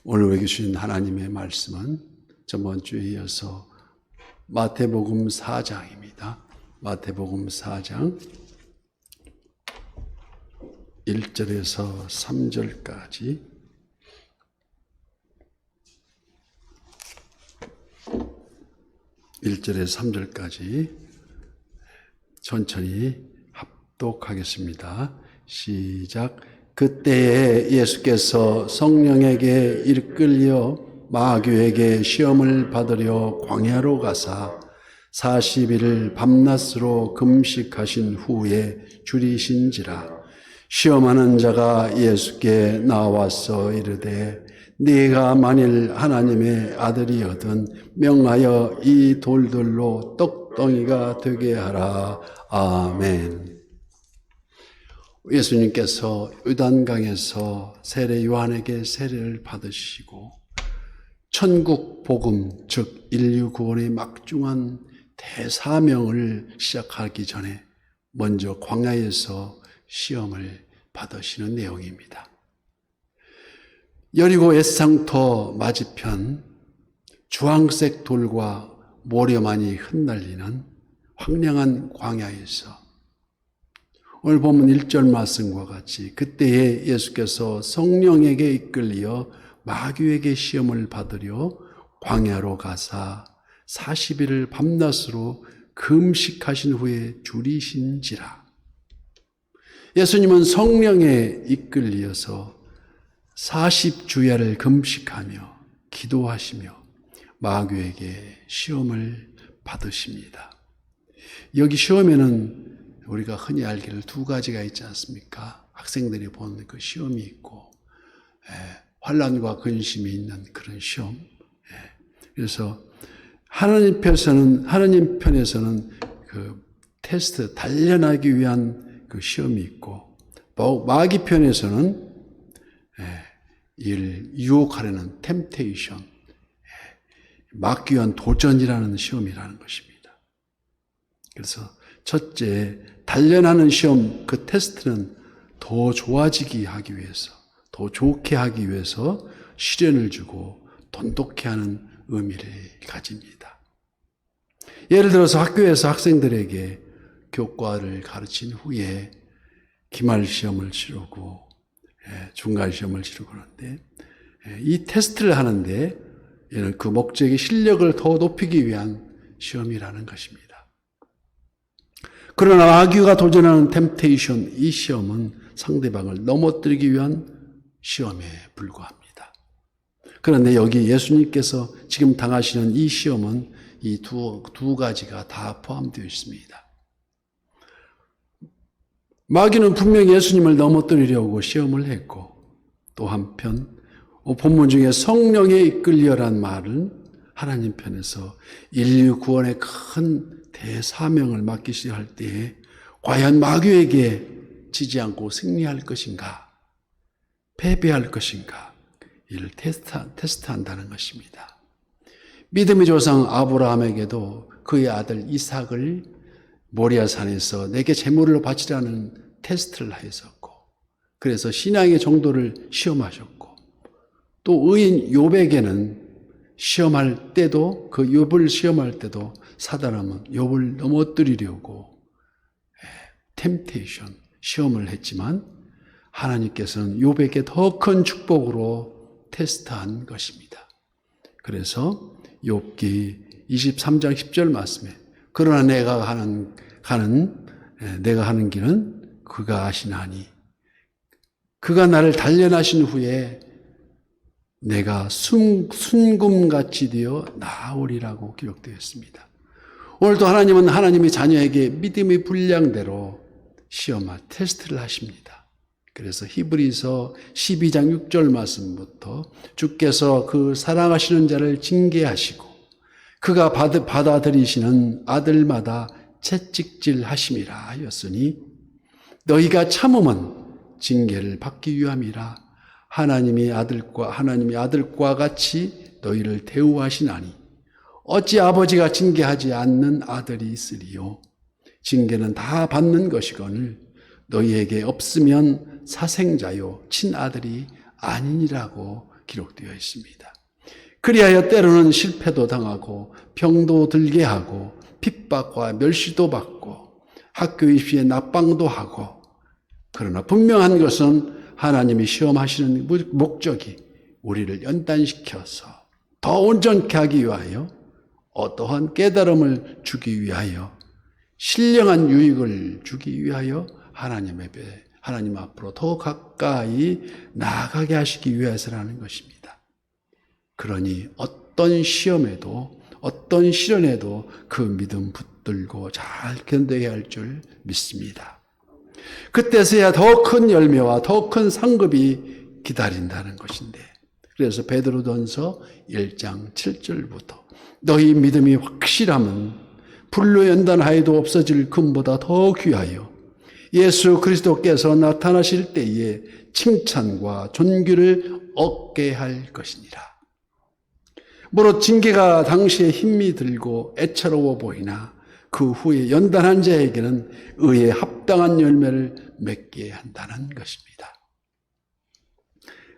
오늘 우리에게 주신 하나님의 말씀은 저번 주에 이어서 마태복음 4장입니다. 마태복음 4장 1절에서 3절까지 천천히 합독하겠습니다. 시작. 그때에 예수께서 성령에게 이끌려 마귀에게 시험을 받으려 광야로 가사 40일 밤낮으로 금식하신 후에 줄이신지라. 시험하는 자가 예수께 나와서 이르되 네가 만일 하나님의 아들이거든 명하여 이 돌들로 떡덩이가 되게 하라. 아멘. 예수님께서 요단강에서 세례 요한에게 세례를 받으시고 천국 복음 즉 인류 구원의 막중한 대사명을 시작하기 전에 먼저 광야에서 시험을 받으시는 내용입니다. 여리고 에쌍터 맞은편 주황색 돌과 모래만이 흩날리는 황량한 광야에서 오늘 보면 1절 말씀과 같이 그때에 예수께서 성령에게 이끌려 마귀에게 시험을 받으려 광야로 가사 40일을 밤낮으로 금식하신 후에 줄이신지라. 예수님은 성령에 이끌려서 40주야를 금식하며 기도하시며 마귀에게 시험을 받으십니다. 여기 시험에는 우리가 흔히 알기를 두 가지가 있지 않습니까? 학생들이 보는 그 시험이 있고 환난과 근심이 있는 그런 시험. 그래서 하나님 편에서는 그 테스트 단련하기 위한 그 시험이 있고 마귀 편에서는 이를 유혹하려는 템테이션, 막기 위한 도전이라는 시험이라는 것입니다. 그래서 첫째, 단련하는 시험, 그 테스트는 더 좋아지게 하기 위해서, 더 좋게 하기 위해서 시련을 주고 돈독해 하는 의미를 가집니다. 예를 들어서 학교에서 학생들에게 교과를 가르친 후에 기말 시험을 치르고 중간 시험을 치르고 하는데 이 테스트를 하는데 그 목적이 실력을 더 높이기 위한 시험이라는 것입니다. 그러나 마귀가 도전하는 템테이션, 이 시험은 상대방을 넘어뜨리기 위한 시험에 불과합니다. 그런데 여기 예수님께서 지금 당하시는 이 시험은 이 두 가지가 다 포함되어 있습니다. 마귀는 분명히 예수님을 넘어뜨리려고 시험을 했고 또 한편 본문 중에 성령에 이끌려란 말은 하나님 편에서 인류 구원의 큰 대사명을 맡기시려 할 때에 과연 마귀에게 지지 않고 승리할 것인가 패배할 것인가 이를 테스트한다는 것입니다. 믿음의 조상 아브라함에게도 그의 아들 이삭을 모리아산에서 내게 제물로 바치라는 테스트를 하셨고 그래서 신앙의 정도를 시험하셨고 또 의인 욥에게는 시험할 때도 그 욥을 시험할 때도 사단은 욥을 넘어뜨리려고 템테이션 시험을 했지만 하나님께서는 욥에게 더 큰 축복으로 테스트한 것입니다. 그래서 욥기 23장 10절 말씀에 그러나 내가 하는 길은 그가 아시나니 그가 나를 단련하신 후에 내가 순금같이 되어 나으리라고 기록되어 있습니다. 오늘도 하나님은 하나님의 자녀에게 믿음의 분량대로 시험할 테스트를 하십니다. 그래서 히브리서 12장 6절 말씀부터 주께서 그 사랑하시는 자를 징계하시고 그가 받아들이시는 아들마다 채찍질 하심이라 하였으니 너희가 참음은 징계를 받기 위함이라. 하나님이 아들과 같이 너희를 대우하시나니 어찌 아버지가 징계하지 않는 아들이 있으리요. 징계는 다 받는 것이거늘 너희에게 없으면 사생자요 친아들이 아니니라고 기록되어 있습니다. 그리하여 때로는 실패도 당하고 병도 들게 하고 핍박과 멸시도 받고 학교 입시에 낙방도 하고, 그러나 분명한 것은 하나님이 시험하시는 목적이 우리를 연단시켜서 더 온전케 하기 위하여, 어떠한 깨달음을 주기 위하여, 신령한 유익을 주기 위하여 하나님 앞으로 더 가까이 나아가게 하시기 위해서라는 것입니다. 그러니 어떤 시험에도 어떤 시련에도 그 믿음 붙들고 잘 견뎌야 할 줄 믿습니다. 그때서야 더 큰 열매와 더 큰 상급이 기다린다는 것인데, 그래서 베드로전서 1장 7절부터 너희 믿음이 확실함은 불로 연단하여도 없어질 금보다 더 귀하여 예수 그리스도께서 나타나실 때에 칭찬과 존귀를 얻게 할 것이니라. 무릇 징계가 당시에 힘이 들고 애처로워 보이나 그 후에 연단한 자에게는 의에 합당한 열매를 맺게 한다는 것입니다.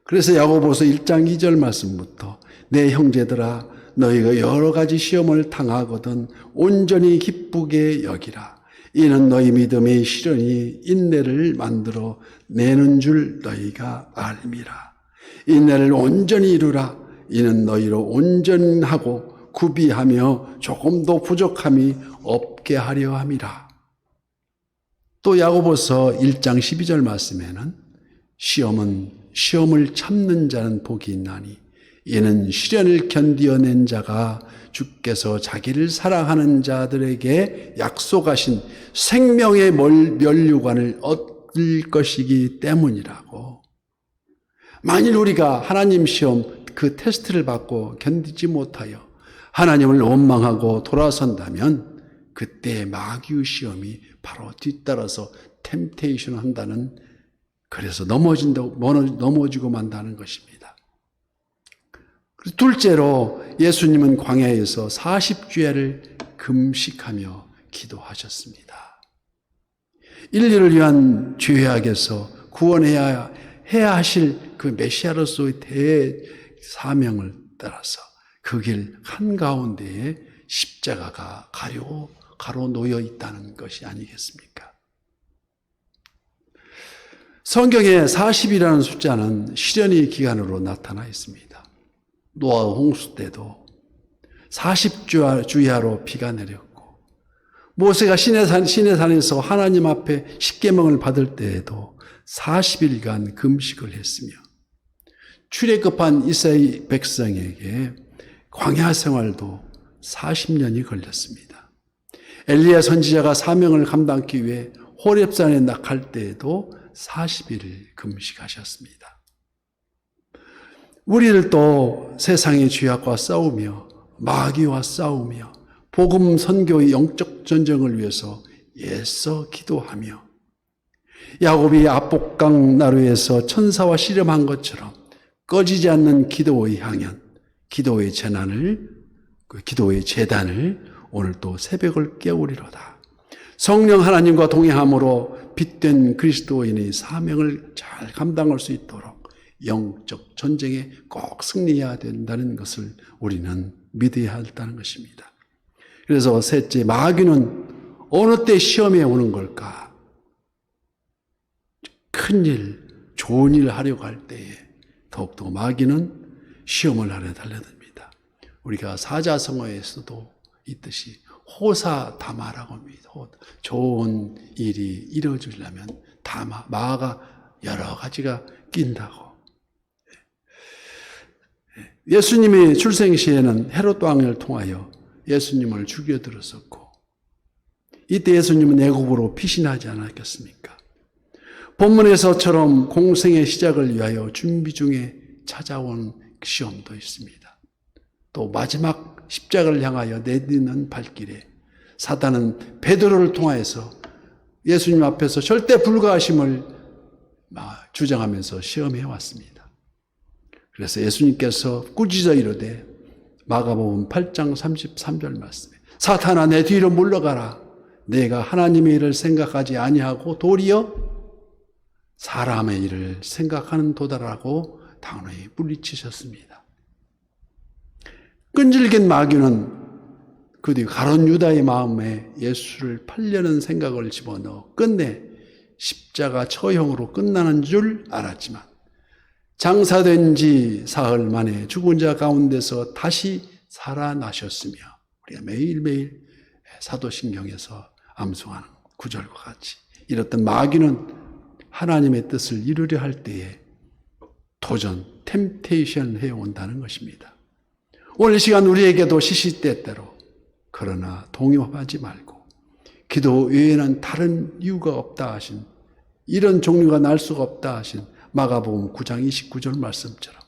그래서 야고보서 1장 2절 말씀부터 내 형제들아 너희가 여러 가지 시험을 당하거든 온전히 기쁘게 여기라. 이는 너희 믿음의 시련이 인내를 만들어 내는 줄 너희가 알미라. 인내를 온전히 이루라. 이는 너희로 온전하고 구비하며 조금도 부족함이 없게 하려 함이라. 또 야고보서 1장 12절 말씀에는 시험을 참는 자는 복이 있나니 이는 시련을 견디어낸 자가 주께서 자기를 사랑하는 자들에게 약속하신 생명의 면류관을 얻을 것이기 때문이라고. 만일 우리가 하나님 시험 그 테스트를 받고 견디지 못하여 하나님을 원망하고 돌아선다면 그때 마귀의 시험이 바로 뒤따라서 템테이션 한다는, 그래서 넘어지고 만다는 것입니다. 둘째로 예수님은 광야에서 40주야를 금식하며 기도하셨습니다. 인류를 위한 죄악에서 구원해야 하실 그 메시아로서의 대사명을 따라서 그 길 한가운데에 십자가가 가로놓여 있다는 것이 아니겠습니까? 성경에 40이라는 숫자는 시련의 기간으로 나타나 있습니다. 노아 홍수 때도 40주야로 비가 내렸고, 모세가 시내산에서 하나님 앞에 십계명을 받을 때에도 40일간 금식을 했으며, 출애굽한 이스라엘 백성에게 광야 생활도 40년이 걸렸습니다. 엘리야 선지자가 사명을 감당하기 위해 호렙산에 낙할 때에도 40일을 금식하셨습니다. 우리를 또 세상의 죄악과 싸우며 마귀와 싸우며 복음 선교의 영적 전쟁을 위해서 애써 기도하며, 야곱이 압복강 나루에서 천사와 씨름한 것처럼 꺼지지 않는 기도의 향연, 기도의 재단을 오늘 또 새벽을 깨우리로다. 성령 하나님과 동행함으로 빛된 그리스도인의 사명을 잘 감당할 수 있도록 영적 전쟁에 꼭 승리해야 된다는 것을 우리는 믿어야 한다는 것입니다. 그래서 셋째, 마귀는 어느 때 시험에 오는 걸까? 큰일, 좋은 일 하려고 할 때에 더욱더 마귀는 시험을 하려 달려듭니다. 우리가 사자성어에서도 있듯이 호사다마라고 합니다. 좋은 일이 이루어지려면 마가 여러 가지가 낀다고. 예수님의 출생 시에는 헤롯 왕을 통하여 예수님을 죽여들었었고, 이때 예수님은 애국으로 피신하지 않았겠습니까? 본문에서처럼 공생의 시작을 위하여 준비 중에 찾아온 시험도 있습니다. 또 마지막 십자가를 향하여 내딛는 발길에 사단은 베드로를 통하여서 예수님 앞에서 절대 불가하심을 주장하면서 시험해 왔습니다. 그래서 예수님께서 꾸짖어 이르되, 마가복음 8장 33절 말씀에 사탄아 내 뒤로 물러가라. 내가 하나님의 일을 생각하지 아니하고 도리어 사람의 일을 생각하는 도다라고 단호히 물리치셨습니다. 끈질긴 마귀는 그 뒤 가룟 유다의 마음에 예수를 팔려는 생각을 집어넣어 끝내 십자가 처형으로 끝나는 줄 알았지만 장사된 지 사흘 만에 죽은 자 가운데서 다시 살아나셨으며 우리가 매일매일 사도신경에서 암송하는 구절과 같이 이렇던 마귀는 하나님의 뜻을 이루려 할 때에 도전, 템테이션 해온다는 것입니다. 오늘 이 시간 우리에게도 시시때때로 그러나 동요하지 말고 기도 외에는 다른 이유가 없다 하신 이런 종류가 날 수가 없다 하신 마가복음 9장 29절 말씀처럼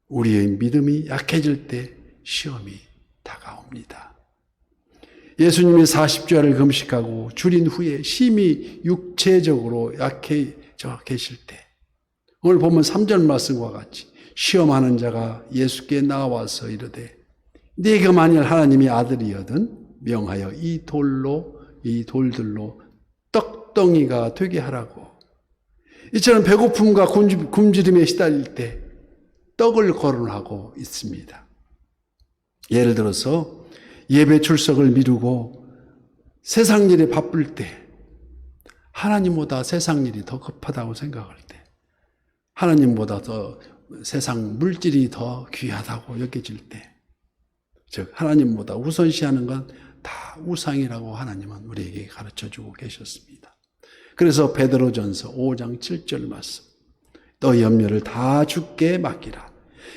우리의 믿음이 약해질 때 시험이 다가옵니다. 예수님이 40주야를 금식하고 줄인 후에 심히 육체적으로 약해져 계실 때 오늘 보면 3절 말씀과 같이 시험하는 자가 예수께 나와서 이르되 네가 만일 하나님의 아들이거든 명하여 이 돌들로 떡덩이가 되게 하라고. 이처럼 배고픔과 굶주림에 시달릴 때 떡을 거론하고 있습니다. 예를 들어서 예배 출석을 미루고 세상 일에 바쁠 때 하나님보다 세상 일이 더 급하다고 생각할 때 하나님보다 더 세상 물질이 더 귀하다고 여겨질 때 즉 하나님보다 우선시하는 건 다 우상이라고 하나님은 우리에게 가르쳐주고 계셨습니다. 그래서 베드로전서 5장 7절 말씀 너희 염려를 다 주께 맡기라.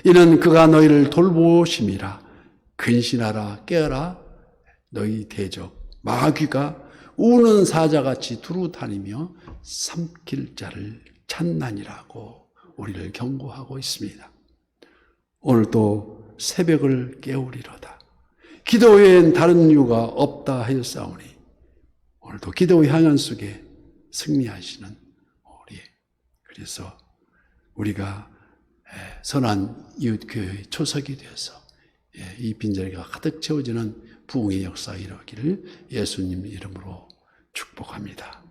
이는 그가 너희를 돌보심이라. 근신하라 깨어라 너희 대적 마귀가 우는 사자같이 두루 다니며 삼킬 자를 찾나니라고 우리를 경고하고 있습니다. 오늘도 새벽을 깨우리로다. 기도 외엔 다른 이유가 없다 하였사오니 오늘도 기도의 향연 속에 승리하시는 우리 그래서 우리가 선한 이웃교회의 초석이 되어서 이 빈자리가 가득 채워지는 부흥의 역사 이루기를 예수님 이름으로 축복합니다.